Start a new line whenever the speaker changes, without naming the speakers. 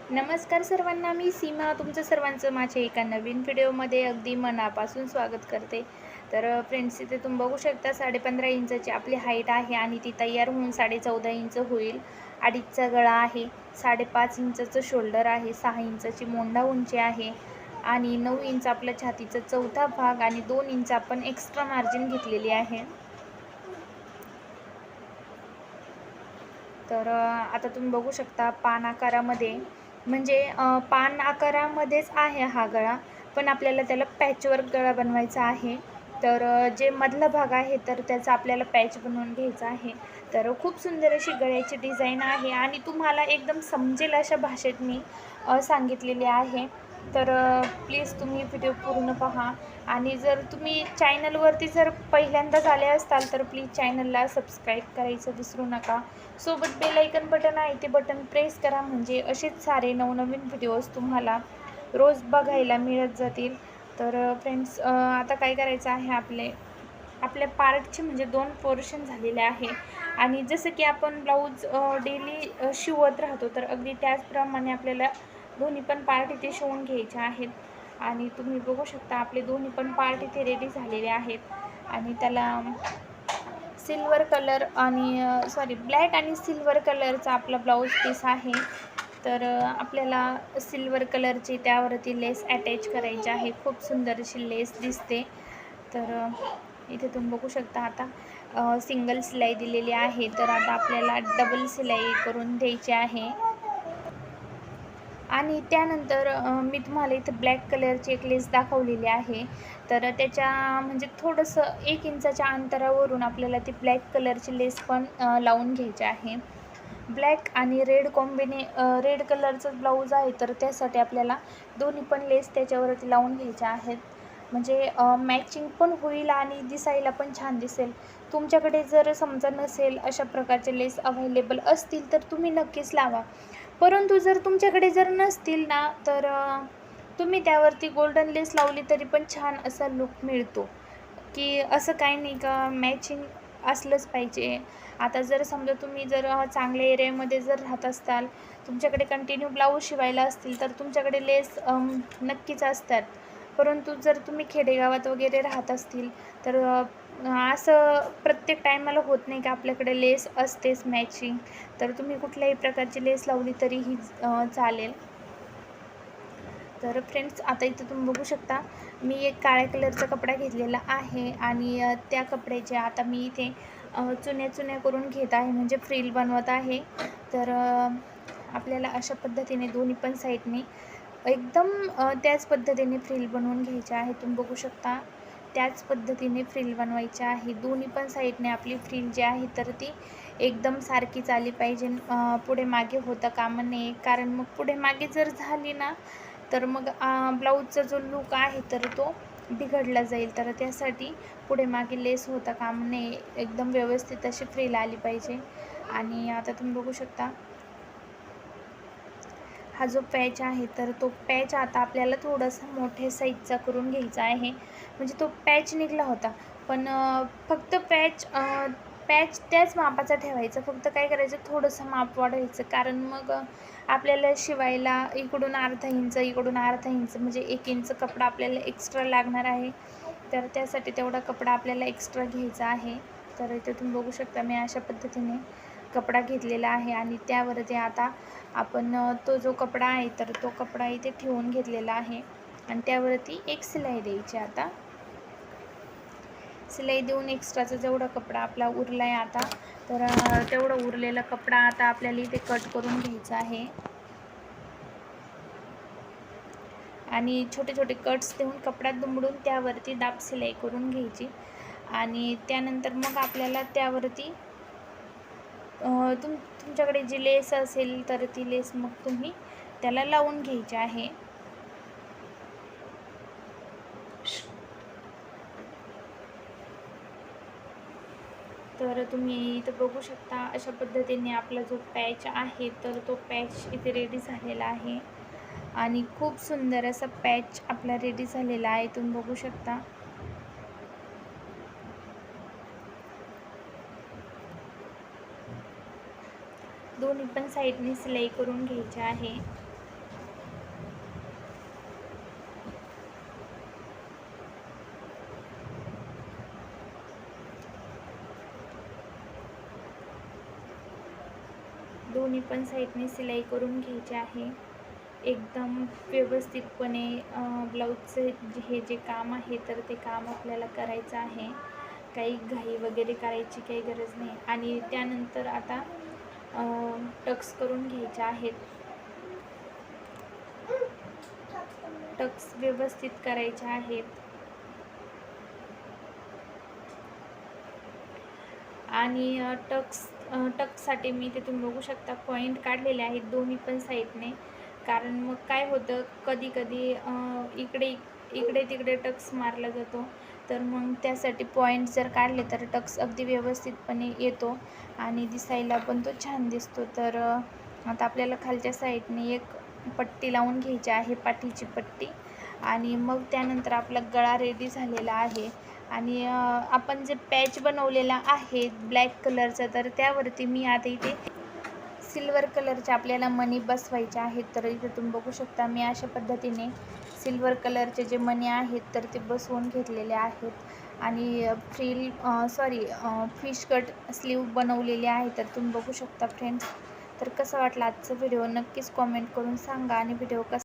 नमस्कार सर्वांना, मी सीमा तुमचं सर्वांचं माझ्या एका नवीन व्हिडिओमध्ये अगदी मनापासून स्वागत करते. तर फ्रेंड्स, इथे तुम्ही बघू शकता 15.5 इंचाची आपली हाईट आहे आणि ती तयार होऊन 14.5 इंच होईल. 2.5चा गळा आहे, 5.5 इंचाचं शोल्डर आहे, 6 इंचाची मोंढा उंची आहे आणि 9 इंच आपला छातीचा चौथा भाग आणि 2 इंच आपण एक्स्ट्रा मार्जिन घेतलेली आहे. तर आता तुम्ही बघू शकता पान आकारामध्ये, म्हणजे पान आकारामध्येच आहे हा गळा, पण आपल्याला त्याला पॅचवर्क गळा बनवायचा आहे. तर जे मधला भाग आहे तर त्याचा आपल्याला पॅच बनवून घ्यायचा आहे. तर खूप सुंदर अशी गळ्याची डिझाईन आहे आणि तुम्हाला एकदम समजेल अशा भाषेत मी सांगितलेली आहे. तर प्लीज तुम्ही व्हिडिओ पूर्ण पहा आणि जर तुम्ही चॅनलवरती जर पहिल्यांदाच आले असाल तर प्लीज चॅनलला सबस्क्राईब करायचं विसरू नका. सोबत बेल आयकन बटन आहे ते बटन प्रेस करा, म्हणजे असेच सारे नवनवीन व्हिडिओज तुम्हाला रोज बघायला मिळत जातील. तर फ्रेंड्स, आता काय करायचं आहे, आपल्या पार्टचे म्हणजे 2 पोर्शन झालेले आहे आणि जसं की आपण ब्लाऊज डेली शिवत राहतो, तर अगदी त्याचप्रमाणे आपल्याला दोन्ही पण पार्ट इथे शिवून घ्यायचे आहेत. आणि तुम्ही बघू शकता आपले दोन्ही पण पार्ट इथे रेडी झालेले आहेत आणि त्याला सिल्वर कलर आणि ब्लॅक आणि सिल्वर कलरचा आपला ब्लाऊज पीस आहे. तर आपल्याला सिल्वर कलरची त्यावरती लेस अटॅच करायची आहे. खूप सुंदर अशी लेस दिसते. तर इथे तुम्ही बघू शकता आता सिंगल शिलाई दिलेली आहे, तर आता आपल्याला डबल शिलाई करून द्यायची आहे. आणि त्यानंतर मी तुम्हाला इथे ब्लॅक कलरची एक लेस दाखवलेली आहे. तर त्याच्या म्हणजे थोडंसं 1 इंचाच्या अंतरावरून आपल्याला ती ब्लॅक कलरची लेस पण लावून घ्यायची आहे. ब्लॅक आणि रेड कलरचं ब्लाऊज आहे, तर त्यासाठी आपल्याला दोन्ही पण लेस त्याच्यावरती लावून घ्यायच्या आहेत. म्हणजे मॅचिंग पण होईल आणि दिसायला पण छान दिसेल. तुमच्याकडे जर समजा नसेल अशा प्रकारचे लेस अव्हेलेबल असतील तर तुम्ही नक्कीच लावा. परंतु जर तुमच्याकडे जर नसतील ना, तर तुम्ही त्यावरती गोल्डन लेस लावली तरी पण छान असा लूक मिळतो. की असं काही नाही का मॅचिंग असलंच पाहिजे. आता जर समजा तुम्ही जर चांगल्या एरियामध्ये जर राहत असाल, तुमच्याकडे कंटिन्यू ब्लाऊज शिवायला असतील, तर तुमच्याकडे लेस नक्कीच असतात. परंतु जर तुम्ही खेडेगावात वगैरे राहत असतील, तर असं प्रत्येक टायमाला होत नाही की आपल्याकडे लेस असतेच मॅचिंग. तर तुम्ही कुठल्याही प्रकारची लेस लावली तरीही चालेल. तर फ्रेंड्स, आता इथं तुम्ही बघू शकता मी एक काळ्या कलरचा कपडा घेतलेला आहे आणि त्या कपड्याचे आता मी इथे चुन्या चुन्या करून घेत आहे, म्हणजे फ्रिल बनवत आहे. तर आपल्याला अशा पद्धतीने दोन्ही पण साईडने एकदम त्याच पद्धतीने फ्रिल बनवून घ्यायचे आहे. तुम्ही बघू शकता त्याच पद्धतीने फ्रिल बनवायची आहे. दोन्ही पण साईडने आपली फ्रिल जी आहे तर ती एकदम सारखीच आली पाहिजे. पुढे मागे होता कामा नये, कारण मग पुढे मागे जर झाली ना, तर मग ब्लाऊजचा जो लूक आहे तर तो बिघडला जाईल. तर त्यासाठी पुढे मागे लेस होता कामा नये, एकदम व्यवस्थित अशी फ्रिल आली पाहिजे. आणि आता तुम्ही बघू शकता हा जो पॅच आहे तर तो पॅच आता आपल्याला थोडासा मोठ्या साईजचा करून घ्यायचा आहे. म्हणजे तो पॅच निघाला होता, पण फक्त पॅच त्याच मापाचा ठेवायचा. फक्त काय करायचं, थोडंसं माप वाढवायचं, कारण मग आपल्याला शिवायला इकडून अर्धा इंच इकडून अर्धा इंच म्हणजे 1 इंच कपडा आपल्याला एक्स्ट्रा लागणार आहे. तर त्यासाठी तेवढा कपडा आपल्याला एक्स्ट्रा घ्यायचा आहे. तर इथे तुम्ही बघू शकता मी अशा पद्धतीने कपडा घेतलेला आहे आणि त्यावरती आता आपण तो जो कपडा आहे तर तो कपडा इथे ठेवून घेतलेला आहे आणि त्यावरती एक शिलाई द्यायची. आता शिलाई देऊन एक्स्ट्राचा जेवढा कपडा आपला उरला आहे आता, तर तेवढा उरलेला कपडा आता आपल्याला इथे कट करून घ्यायचा आहे आणि छोटे छोटे कट्स देऊन कपडा दुमडून त्यावरती दाब शिलाई करून घ्यायची. आणि त्यानंतर मग आपल्याला त्यावरती तुमच्याकडे जी लेस असेल तर ती लेस मग तुम्ही त्याला लावून घ्यायची आहे. तर तुम्ही इथं बघू शकता अशा पद्धतीने आपला जो पॅच आहे तर तो पॅच इथे रेडी झालेला आहे आणि खूप सुंदर असा पॅच आपला रेडी झालेला आहे. तुम्ही बघू शकता. दोन्ही पण साईडने शिलाई करून घ्यायची आहे. दोन्ही पण साईडने सिलाई करून घ्यायची आहे. एकदम व्यवस्थितपणे ब्लाऊजचं हे जे काम आहे तर ते काम आपल्याला करायचं आहे. काही घाई वगैरे करायची काही गरज नाही. आणि त्यानंतर आता टक्स करून घ्यायचे आहेत. टक्स व्यवस्थित करायचे आहेत. आणि टक्ससाठी मी ते तुम्ही बघू शकता पॉईंट काढलेले आहेत दोन्ही पण साईडने. कारण मग काय होतं, कधी कधी इकडे तिकडे टक्स मारला जातो, तर मग त्यासाठी पॉईंट जर काढले तर टक्स अगदी व्यवस्थितपणे येतो आणि दिसायला पण तो छान दिसतो. तर आता आपल्याला खालच्या साईडने एक पट्टी लावून घ्यायची आहे, पाठीची पट्टी. आणि मग त्यानंतर आपला गळा रेडी झालेला आहे. आणि आपण जे पॅच बनवलेला आहे ब्लॅक कलरचा, तर त्यावरती मी आता इथे सिल्वर कलरचे आपल्याला मणी बसवायचे आहेत. तर इथे तुम्ही बघू शकता मी अशा पद्धतीने सिल्वर कलरचे जे मणी आहेत तर ते बसवून घेतलेले आहेत. आणि फिश कट स्लीव बनवलेले आहे. तर तुम्ही बघू शकता फ्रेंड्स. तर कसा वाटला आजचा व्हिडिओ नक्कीच कॉमेंट करून सांगा. आणि व्हिडिओ कसा